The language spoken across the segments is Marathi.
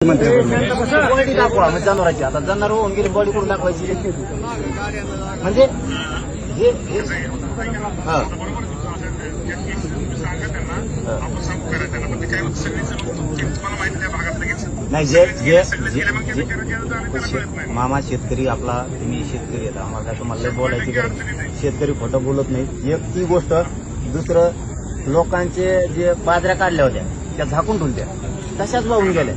मुख्यमंत्री बॉडी दाखवा म्हणजे जनावरांची. आता जनावर होऊन गेली बॉडी करून दाखवायची म्हणजे हे हा नाही मामा शेतकरी आपला तुम्ही शेतकरी येतात आम्हाला काय तुम्हाला बोलायची गरज. शेतकरी खोटं बोलत नाही. एक ती गोष्ट. दुसरं लोकांचे जे बाजऱ्या काढल्या होत्या त्या झाकून ठेवल्या तशाच वाहून गेल्या.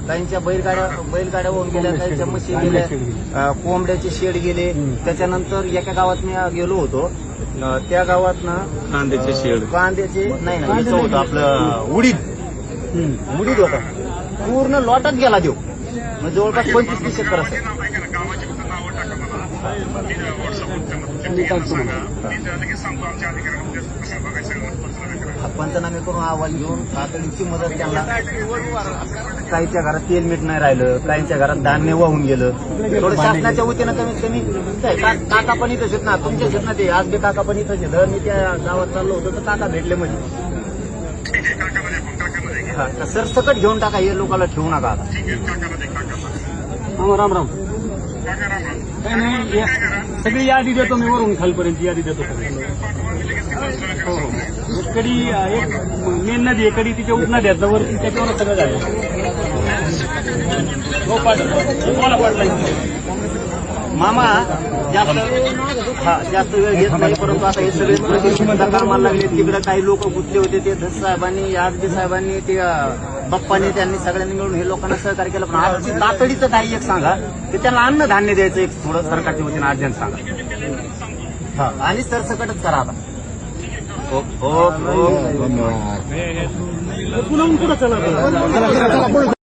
काहींच्या बैलगाड्या वाहून गेल्या, काहींच्या म्हशी गेल्या, कोंबड्याचे शेड गेले. त्याच्यानंतर एका गावात मी गेलो होतो त्या गावातनं कांद्याचे नाही याचं होतं आपलं उडीद होता पूर्ण लॉटच गेला देऊ म्हणजे जवळपास 25-30 एकर असेल. पंचनामे करून अहवाल घेऊन तातडीची मदत त्यांना. काहीच्या घरात तेल मीठ नाही राहिलं, काहींच्या घरात धान्य वाहून गेलं. थोडं शासनाच्या वतीनं कमीत कमी काका पण इथंच आहेत ना, तुमच्याच आहेत ना ते. आज बी काका पण इथंच आहेत. मी त्या गावात चाललो होतो तर काका भेटले म्हणजे सरसकट घेऊन टाका. हे लोकांना ठेवू नका आता. राम राम. काय नाही सगळी यादी देतो मी वरून खालपर्यंत यादी देतो. हो कडी एक मेन नदी आहे कडी तिच्या उपनद्या वरती त्याच्यावर सगळं झालं. हो पाटला मामा जास्त वेळ घेत नाही परंतु आता हे सगळे प्रतिष्ठित कामाला लागले. तिकडे काही लोक गुंतले होते ते धस साहेबांनी आरजी साहेबांनी ते बाप्पांनी त्यांनी सगळ्यांनी मिळून हे लोकांना सहकार्य केलं. पण आजची तातडीचं काही एक सांगा की त्यांना अन्नधान्य द्यायचं एक थोडं सरकारच्या वतीनं अर्जंट सांगा. हा आणि सरसकटच करा आता. हो पुन्हा चला